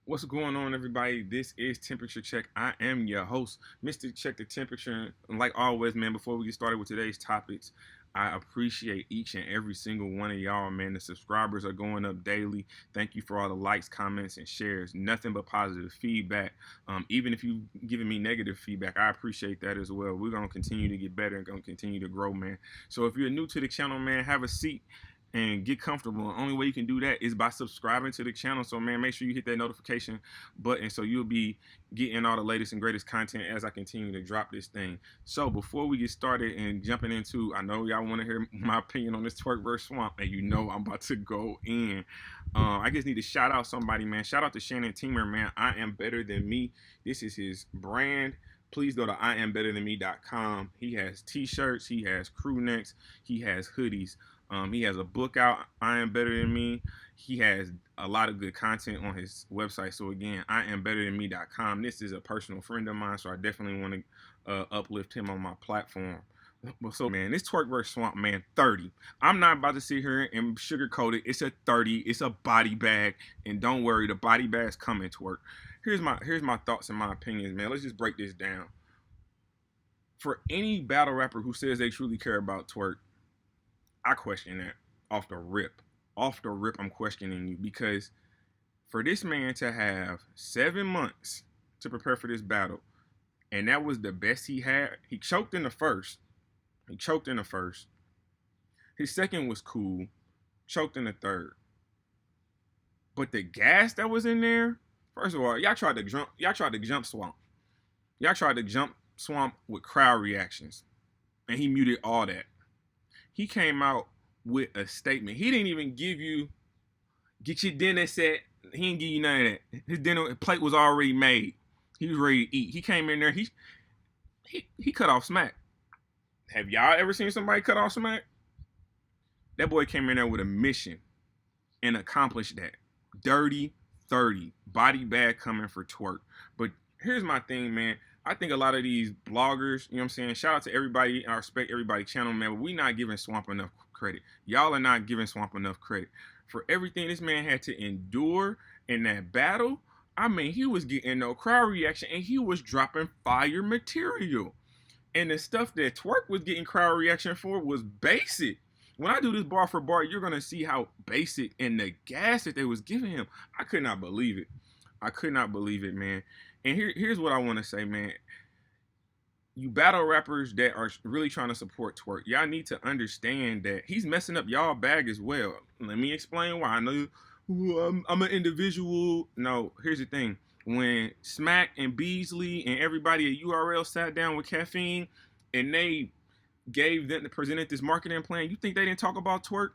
What's going on, everybody? This is Temperature Check. I am your host, Mr. Check the Temperature. And like always, man, before we get started with today's topics, I appreciate each and every single one of y'all, man. The subscribers are going up daily. Thank you for all the likes, comments, and shares. Nothing but positive feedback. Even if you've given me negative feedback, I appreciate that as well. We're going to continue to get better and going to continue to grow, man. So if you're new to the channel, man, have a seat and get comfortable. The only way you can do that is by subscribing to the channel. So, man, make sure you hit that notification button so you'll be getting all the latest and greatest content as I continue to drop this thing. So, before we get started and jumping into, I know y'all want to hear my opinion on this Twork versus Swamp, and you know I'm about to go in. I just need to shout out somebody, man. Shout out to Shannon Teamer, man. I am better than me. This is his brand. Please go to IamBetterThanMe.com. He has t-shirts, he has crew necks, he has hoodies. He has a book out, I Am Better Than Me. He has a lot of good content on his website. So again, IamBetterThanMe.com. This is a personal friend of mine, so I definitely want to uplift him on my platform. So, man, this Twork vs. Swamp, man, 30. I'm not about to sit here and sugarcoat it. It's a 30. It's a body bag. And don't worry, the body bag's coming, Twork. Here's my thoughts and my opinions, man. Let's just break this down. For any battle rapper who says they truly care about Twork, I question that off the rip. Off the rip, I'm questioning you because for this man to have 7 months to prepare for this battle, and that was the best he had. He choked in the first. His second was cool. Choked in the third. But the gas that was in there, first of all, y'all tried to jump Swamp. Y'all tried to jump Swamp with crowd reactions. And he muted all that. He came out with a statement. He didn't even get your dinner set. He didn't give you none of that. His dinner plate was already made. He was ready to eat. He came in there. He cut off Smack. Have y'all ever seen somebody cut off Smack? That boy came in there with a mission and accomplished that. Dirty 30. Body bag coming for Twork. But here's my thing, man. I think a lot of these bloggers, you know what I'm saying? Shout out to everybody. I respect everybody channel, man. But we not giving Swamp enough credit. Y'all are not giving Swamp enough credit. For everything this man had to endure in that battle, I mean, he was getting no crowd reaction and he was dropping fire material. And the stuff that Twork was getting crowd reaction for was basic. When I do this bar for bar, you're going to see how basic and the gas that they was giving him. I could not believe it. I could not believe it, man. And here's what I want to say, man. You battle rappers that are really trying to support Twork, y'all need to understand that he's messing up y'all bag as well. Let me explain why. I know I'm an individual. No, here's the thing. When Smack and Beasley and everybody at URL sat down with Caffeine and they presented this marketing plan, you think they didn't talk about Twork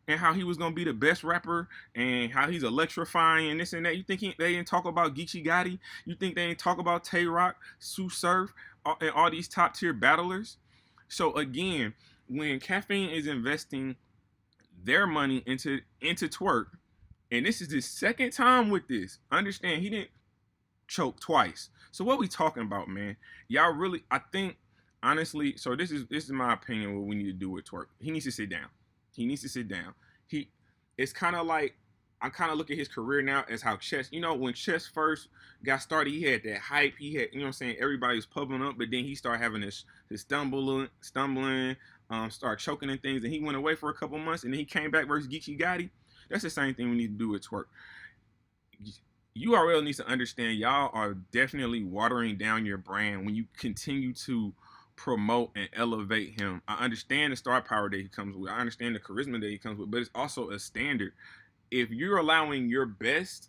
and how he was going to be the best rapper and how he's electrifying and this and that? You think they didn't talk about Geechee Gotti? You think they didn't talk about Tay Rock, Sue Surf, and all these top tier battlers? So again, when Caffeine is investing their money into Twork, and this is his second time with this, understand he didn't choke twice. So what we talking about, man? Y'all really, I think, honestly, so this is my opinion what we need to do with Twork. He needs to sit down. It's kind of like, I kind of look at his career now as how Chess, when Chess first got started, he had that hype. He had, everybody was pumping up, but then he started having his stumbling, start choking and things, and he went away for a couple months, and then he came back versus Geechee Gotti. That's the same thing we need to do with Twork. URL needs to understand y'all are definitely watering down your brand when you continue to promote and elevate him. I understand the star power that he comes with. I understand the charisma that he comes with, but it's also a standard. If you're allowing your best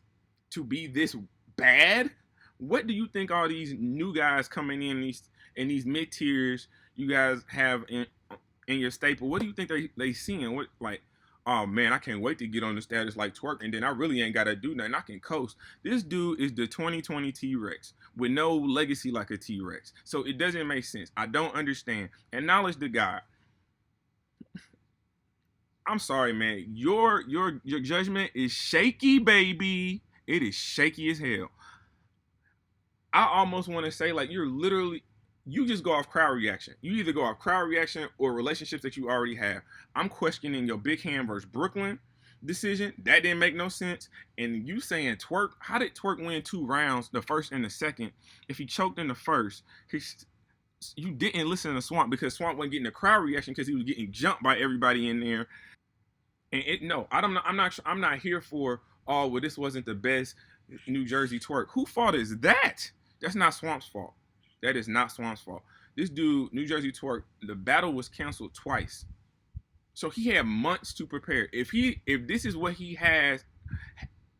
to be this bad, what do you think all these new guys coming in these mid tiers you guys have in your staple? What do you think they seeing? What, like, oh man, I can't wait to get on the status like Twork, and then I really ain't gotta do nothing. I can coast. This dude is the 2020 T-Rex with no legacy like a T-Rex. So it doesn't make sense. I don't understand. Acknowledge the guy. I'm sorry, man. Your judgment is shaky, baby. It is shaky as hell. I almost want to say, like, you just go off crowd reaction. You either go off crowd reaction or relationships that you already have. I'm questioning your big hand versus Brooklyn. decision, that didn't make no sense. And you saying Twork, how did Twork win 2 rounds, the first and the second, if he choked in the first? You didn't listen to Swamp because Swamp wasn't getting a crowd reaction because he was getting jumped by everybody in there. And no, I'm not here for, oh, well, this wasn't the best New Jersey Twork. Who fault is that? That's not Swamp's fault. That is not Swamp's fault. This dude, New Jersey Twork, the battle was canceled twice. So he had months to prepare. If this is what he has,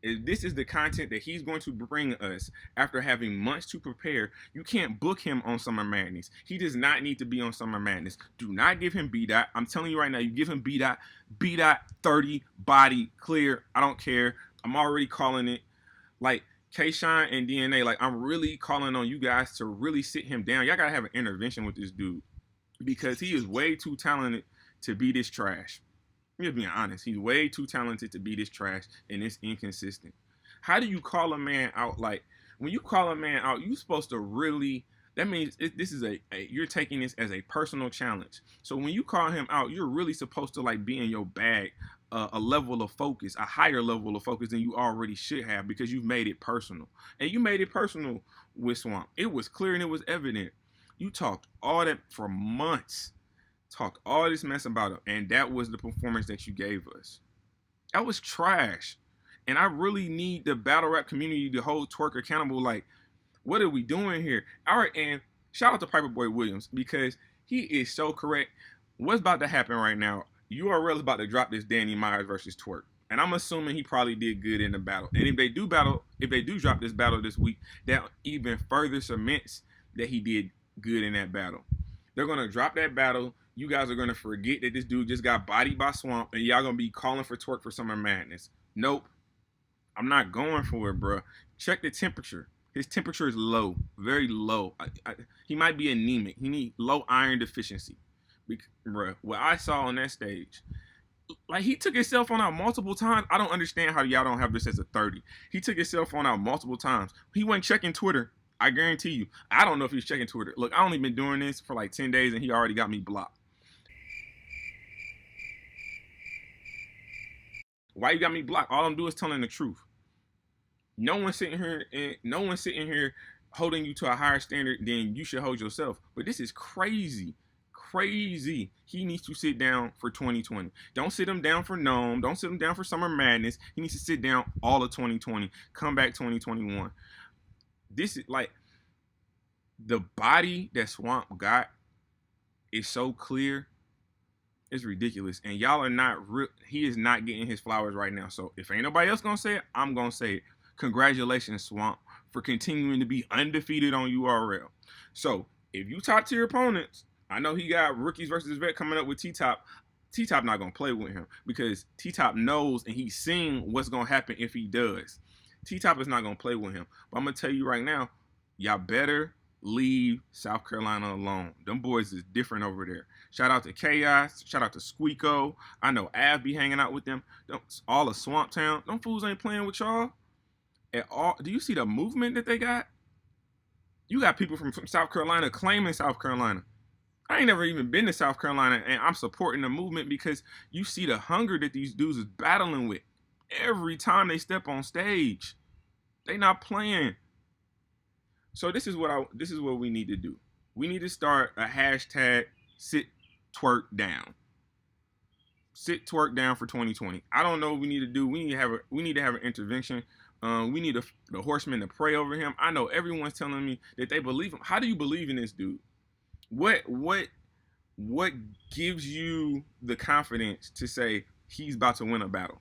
if this is the content that he's going to bring us after having months to prepare, you can't book him on Summer Madness. He does not need to be on Summer Madness. Do not give him B dot. I'm telling you right now, you give him B dot 30 body clear. I don't care. I'm already calling it. Like K-Shine and DNA, like I'm really calling on you guys to really sit him down. Y'all gotta have an intervention with this dude because he is way too talented to be this trash. I'm just being honest. He's way too talented to be this trash, and it's inconsistent. How do you call a man out? Like when you call a man out, you're supposed to really. That means this is you're taking this as a personal challenge. So when you call him out, you're really supposed to like be in your bag, a level of focus, a higher level of focus than you already should have because you've made it personal. And you made it personal with Swamp. It was clear and it was evident. You talked all that for months. Talked all this mess about it, and that was the performance that you gave us. That was trash. And I really need the battle rap community to hold Twork accountable. Like, what are we doing here? All right, and shout out to Piper Boy Williams because he is so correct. What's about to happen right now? URL is about to drop this Danny Myers versus Twork. And I'm assuming he probably did good in the battle. And if they do drop this battle this week, that even further cements that he did good in that battle. They're gonna drop that battle. You guys are gonna forget that this dude just got bodied by Swamp, and y'all gonna be calling for Twork for Summer Madness. Nope, I'm not going for it, bro. Check the temperature. His temperature is low, very low. He might be anemic. He needs low iron deficiency, bro. What I saw on that stage, like he took his cell phone out multiple times. I don't understand how y'all don't have this as a 30. He took his cell phone out multiple times. He wasn't checking Twitter. I guarantee you. I don't know if he's checking Twitter. Look, I only been doing this for like 10 days, and he already got me blocked. Why you got me blocked? All I'm doing is telling the truth. No one's sitting here holding you to a higher standard than you should hold yourself. But this is crazy. Crazy. He needs to sit down for 2020. Don't sit him down for Gnome. Don't sit him down for Summer Madness. He needs to sit down all of 2020. Come back 2021. This is like the body that Swamp got is so clear. It's ridiculous. And y'all are not he is not getting his flowers right now. So if ain't nobody else gonna say it, I'm gonna say it. Congratulations, Swamp, for continuing to be undefeated on URL. So if you top tier opponents, I know he got rookies versus vet coming up with T-Top. T-Top not gonna play with him because T-Top knows and he's seeing what's gonna happen if he does. T-Top is not gonna play with him. But I'm gonna tell you right now, y'all better leave South Carolina alone. Them boys is different over there. Shout out to Chaos. Shout out to Squeako. I know Av be hanging out with them. All of Swamp Town. Them fools ain't playing with y'all at all. Do you see the movement that they got? You got people from South Carolina claiming South Carolina. I ain't never even been to South Carolina, and I'm supporting the movement because you see the hunger that these dudes is battling with every time they step on stage. They not playing. So this is what we need to do. We need to start a hashtag sit Twork down. Sit Twork down for 2020. I don't know what we need to do. We need to have an intervention. We need the horsemen to pray over him. I know everyone's telling me that they believe him. How do you believe in this dude? What gives you the confidence to say he's about to win a battle?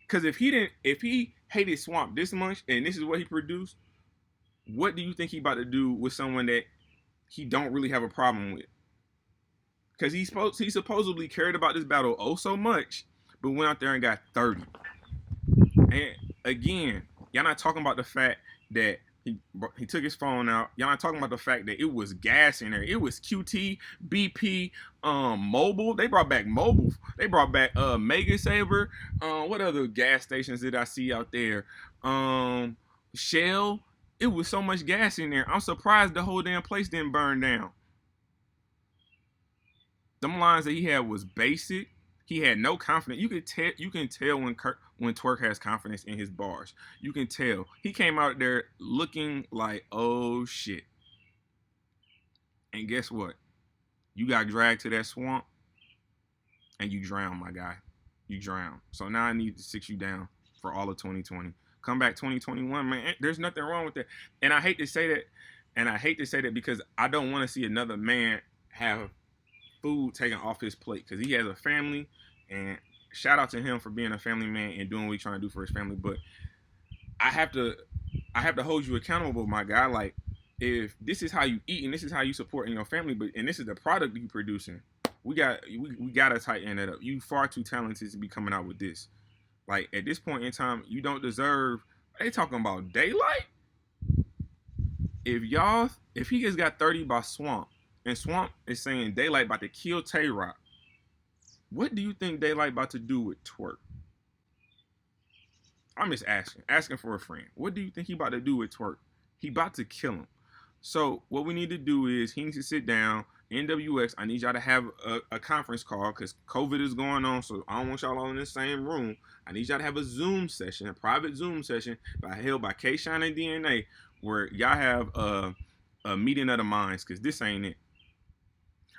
Because if he hated Swamp this much and this is what he produced, what do you think he about to do with someone that he don't really have a problem with? Because he supposedly cared about this battle oh so much, but went out there and got 30. And again, y'all not talking about the fact that he took his phone out. Y'all not talking about the fact that it was gas in there. It was QT, BP, Mobile. They brought back Mobile. They brought back Mega Saber. What other gas stations did I see out there? Shell. It was so much gas in there. I'm surprised the whole damn place didn't burn down. Them lines that he had was basic. He had no confidence. You can tell when Twork has confidence in his bars. You can tell. He came out there looking like, oh shit. And guess what? You got dragged to that swamp and you drown, my guy. You drown. So now I need to sit you down for all of 2020. Come back 2021, man. There's nothing wrong with that. And I hate to say that. And I hate to say that because I don't want to see another man have food taken off his plate because he has a family. And shout out to him for being a family man and doing what he's trying to do for his family. But I have to hold you accountable, my guy. Like, if this is how you eat and this is how you support in your family, but and this is the product you producing, we gotta tighten it up. You far too talented to be coming out with this. Like, at this point in time, you don't deserve. They talking about daylight. If he just got 30 by Swamp, and Swamp is saying daylight about to kill Tay Rock, what do you think daylight about to do with Twork? I'm just asking for a friend. What do you think he about to do with Twork? He about to kill him. So what we need to do is he needs to sit down. NWX, I need y'all to have a conference call because COVID is going on, so I don't want y'all all in the same room. I need y'all to have a Zoom session, a private Zoom session held by K-Shine and DNA, where y'all have a meeting of the minds, because this ain't it.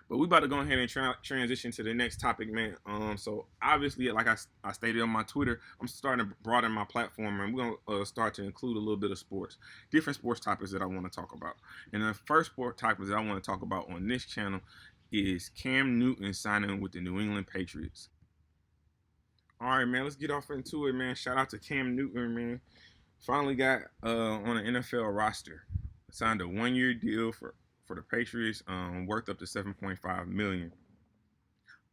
But we about to go ahead and transition to the next topic, man. So obviously, like I stated on my Twitter, I'm starting to broaden my platform, and we're gonna start to include a little bit of sports, different sports topics that I want to talk about. And the first sport topic that I want to talk about on this channel is Cam Newton signing with the New England Patriots. All right, man, let's get off into it, man. Shout out to Cam Newton, man. Finally got on an NFL roster. Signed a 1-year deal for the Patriots, worth up to $7.5 million.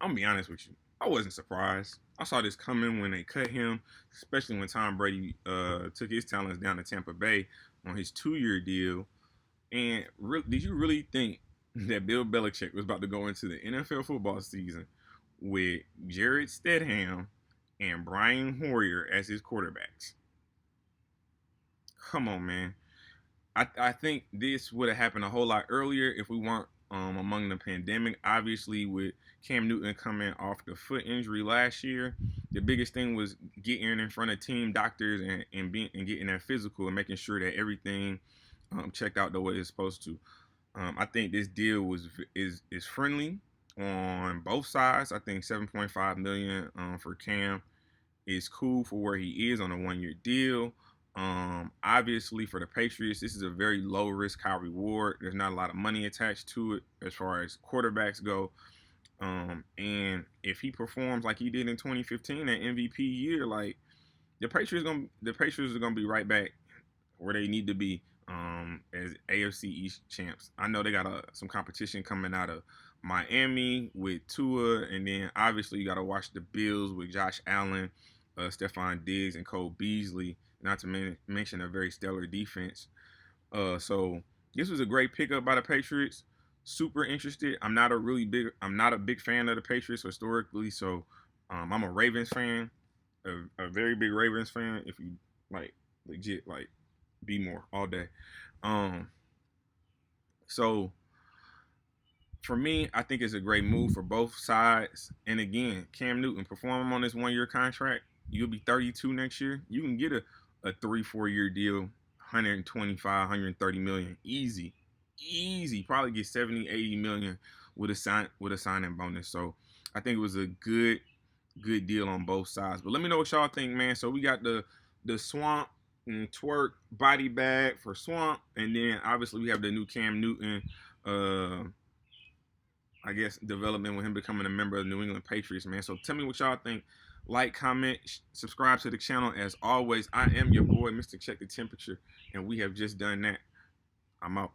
I'm gonna be honest with you, I wasn't surprised. I saw this coming when they cut him, especially when Tom Brady took his talents down to Tampa Bay on his 2-year deal. And did you really think that Bill Belichick was about to go into the NFL football season with Jared Stidham and Brian Hoyer as his quarterbacks? Come on, man. I think this would have happened a whole lot earlier if we weren't among the pandemic. Obviously, with Cam Newton coming off the foot injury last year, the biggest thing was getting in front of team doctors and getting that physical and making sure that everything checked out the way it's supposed to. I think this deal is friendly on both sides. I think $7.5 million for Cam is cool for where he is on a 1-year deal. Obviously for the Patriots, this is a very low risk, high reward. There's not a lot of money attached to it as far as quarterbacks go. And if he performs like he did in 2015, that MVP year, like the Patriots are gonna be right back where they need to be as AFC East champs. I know they got some competition coming out of Miami with Tua, and then obviously you got to watch the Bills with Josh Allen, Stephon Diggs, and Cole Beasley. Not to mention a very stellar defense. So this was a great pickup by the Patriots. Super interested. I'm not a big fan of the Patriots historically. So I'm a Ravens fan, a very big Ravens fan. If you like, legit, like, be more all day. So for me, I think it's a great move for both sides. And again, Cam Newton, perform on this 1-year contract. You'll be 32 next year. You can get a 3-4 year deal, 125, 130 million, easy. Probably get 70, 80 million with a signing bonus. So I think it was a good deal on both sides. But let me know what y'all think, man. So we got the Swamp and Twork body bag for Swamp, and then obviously we have the new Cam Newton I guess development with him becoming a member of the New England Patriots, man. So tell me what y'all think. Like, comment, subscribe to the channel. As always, I am your boy, Mr. Check the Temperature, and we have just done that. I'm out.